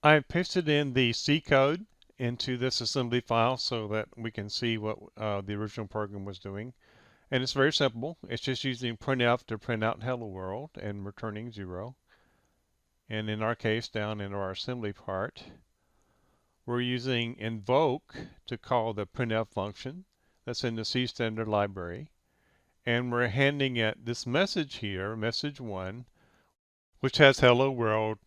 I pasted in the C code into this assembly file so that we can see what the original program was doing. And it's very simple. It's just using printf to print out hello world and returning 0. And in our case, down in our assembly part, we're using invoke to call the printf function that's in the C standard library. And we're handing it this message here, message 1, which has hello world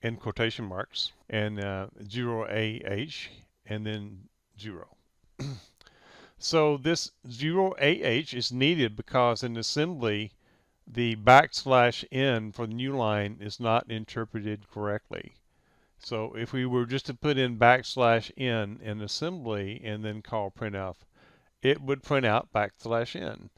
in quotation marks and 0AH and then 0. So this 0AH is needed because in assembly the \n for the new line is not interpreted correctly. So if we were just to put in \n in assembly and then call printf, it would print out \n.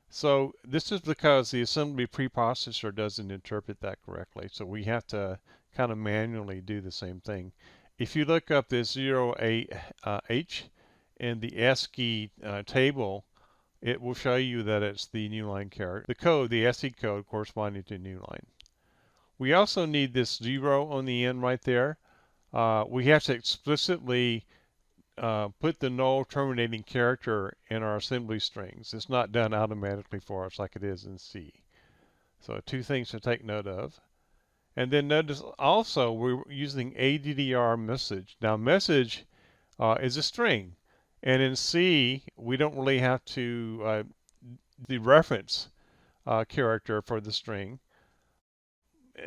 So this is because the assembly preprocessor doesn't interpret that correctly. So we have to kind of manually do the same thing. If you look up this 0AH in the ASCII table, it will show you that it's the new line character, the code, the ASCII code corresponding to new line. We also need this 0 on the end right there. We have to explicitly put the null terminating character in our assembly strings. It's not done automatically for us like it is in C. So two things to take note of. And then notice also we're using ADDR message. Now message is a string. And in C, we don't really have to the reference character for the string.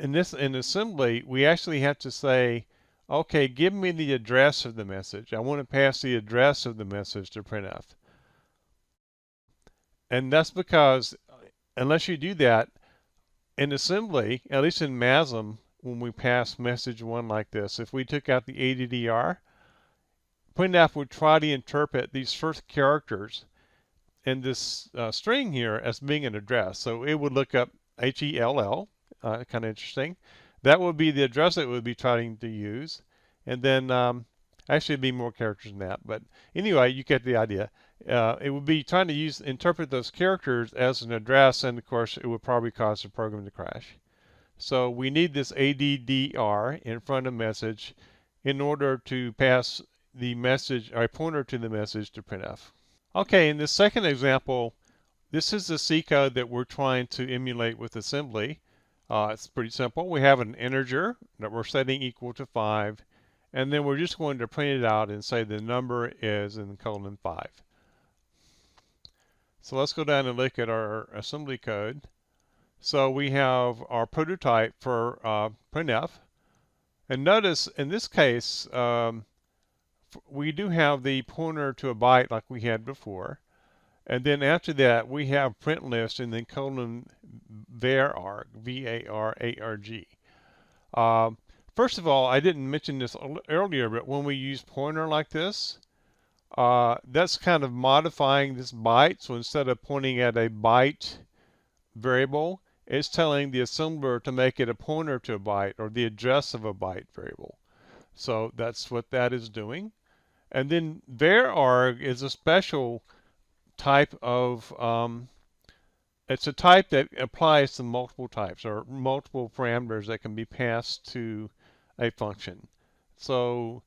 In assembly, we actually have to say, okay, give me the address of the message. I want to pass the address of the message to printf. And that's because unless you do that, in assembly, at least in MASM, when we pass message 1 like this, if we took out the ADDR, printf would try to interpret these first characters in this string here as being an address. So it would look up HELL, kind of interesting. That would be the address it would be trying to use. And then actually it'd be more characters than that. But anyway, you get the idea. It would be trying to interpret those characters as an address, and of course it would probably cause the program to crash. So we need this ADDR in front of message in order to pass the message, or a pointer to the message to printf. Okay, in the second example, this is the C code that we're trying to emulate with assembly. It's pretty simple. We have an integer that we're setting equal to 5, and then we're just going to print it out and say the number is in colon 5. So let's go down and look at our assembly code. So we have our prototype for printf. And notice in this case, we do have the pointer to a byte like we had before. And then after that, we have print list and then colon vararg, V-A-R-A-R-G. First of all, I didn't mention this earlier, but when we use pointer like this, that's kind of modifying this byte. So instead of pointing at a byte variable, it's telling the assembler to make it a pointer to a byte or the address of a byte variable. So that's what that is doing. And then vararg is a special type of, it's a type that applies to multiple types or multiple parameters that can be passed to a function. So,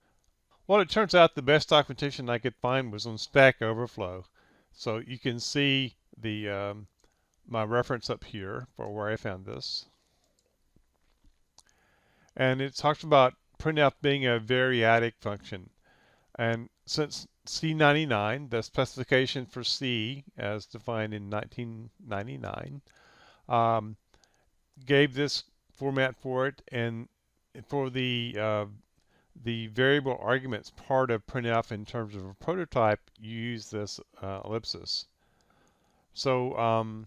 well, it turns out the best documentation I could find was on Stack Overflow. So you can see the my reference up here for where I found this. And it talks about printf being a variadic function. And since C99, the specification for C as defined in 1999, gave this format for it, and for the variable arguments part of printf in terms of a prototype, you use this ellipsis. So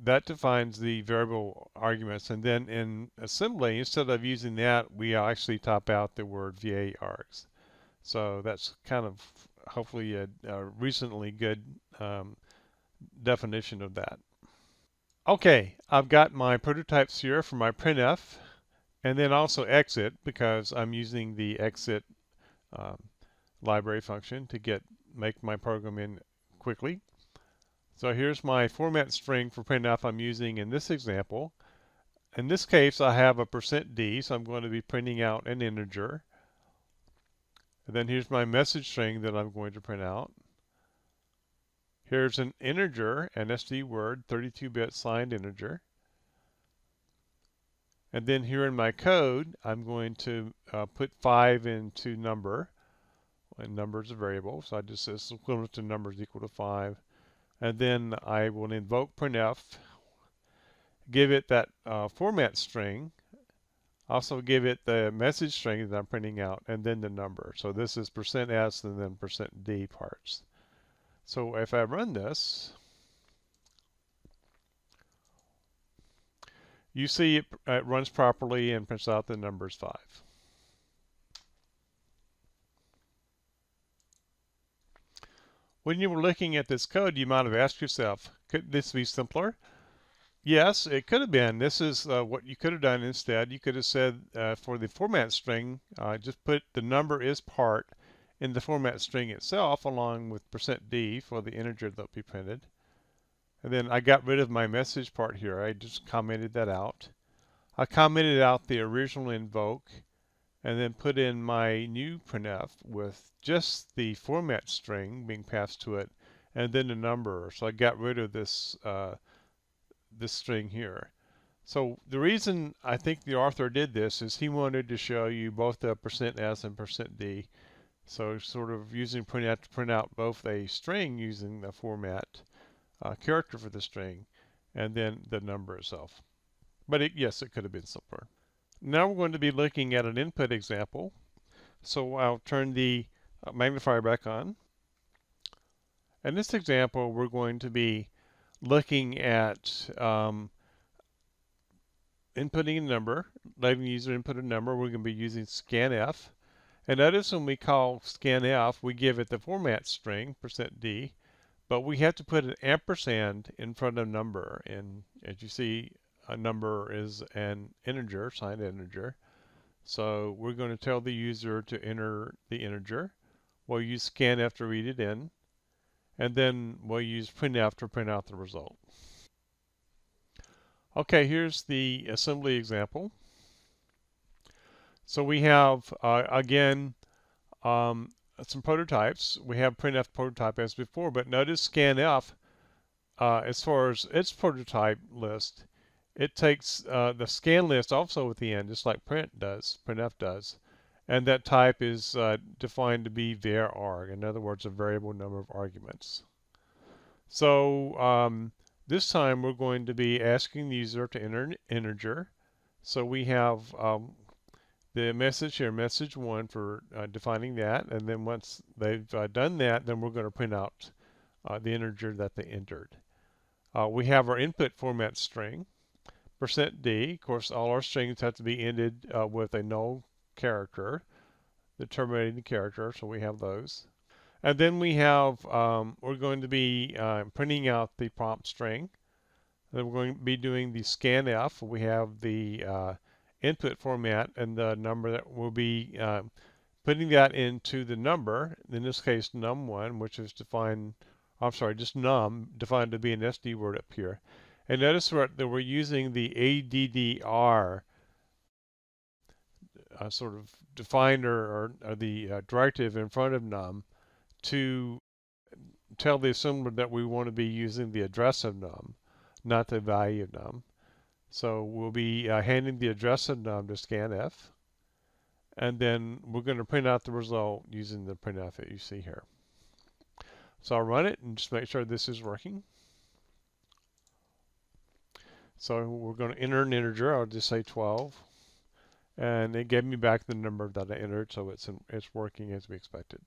that defines the variable arguments, and then in assembly, instead of using that, we actually top out the word varargs. So that's kind of hopefully a recently good definition of that. Okay, I've got my prototypes here for my printf, and then also exit because I'm using the exit library function to make my program in quickly. So here's my format string for printf I'm using in this example. In this case, I have a %d, so I'm going to be printing out an integer. And then here's my message string that I'm going to print out. Here's an integer, an SD word, 32-bit signed integer. And then here in my code, I'm going to put 5 into number. And number is a variable, so I just say it's equivalent to number is equal to 5. And then I will invoke printf, give it that format string, also give it the message string that I'm printing out, and then the number. So this is %s and then %d parts. So if I run this, you see it runs properly and prints out the numbers 5. When you were looking at this code, you might have asked yourself, could this be simpler? Yes, it could have been. This is what you could have done instead. You could have said for the format string, just put the number is part in the format string itself along with %d for the integer that will be printed. And then I got rid of my message part here. I just commented that out. I commented out the original invoke and then put in my new printf with just the format string being passed to it and then the number. So I got rid of this this string here. So the reason I think the author did this is he wanted to show you both the %s and %d. So sort of using printf to print out both a string using the format character for the string and then the number itself. But yes, it could have been simpler. Now we're going to be looking at an input example. So I'll turn the magnifier back on. In this example, we're going to be looking at inputting a number, letting the user input a number. We're going to be using scanf. And notice when we call scanf, we give it the format string, %d, but we have to put an ampersand in front of number. And as you see, a number is an integer, signed integer. So we're going to tell the user to enter the integer. We'll use scanf to read it in. And then we'll use printf to print out the result. Okay, here's the assembly example. So we have, again, some prototypes. We have printf prototype as before, but notice scanf, as far as its prototype list, it takes the scan list also at the end, just like printf does. And that type is defined to be var_arg, in other words, a variable number of arguments. So this time we're going to be asking the user to enter an integer. So we have the message here, message1 for defining that. And then once they've done that, then we're going to print out the integer that they entered. We have our input format string, %d. Of course, all our strings have to be ended with a null character, the terminating character, so we have those. And then we have, we're going to be printing out the prompt string. Then we're going to be doing the scanf. We have the input format and the number that we'll be putting that into the number, in this case num1, which is defined, I'm sorry, just num, defined to be an SD word up here. And notice that we're using the ADDR sort of definer or the directive in front of num to tell the assembler that we want to be using the address of num, not the value of num. So we'll be handing the address of num to scanf, and then we're going to print out the result using the printf that you see here. So I'll run it and just make sure this is working. So we're going to enter an integer. I'll just say 12. And it gave me back the number that I entered, so it's working as we expected.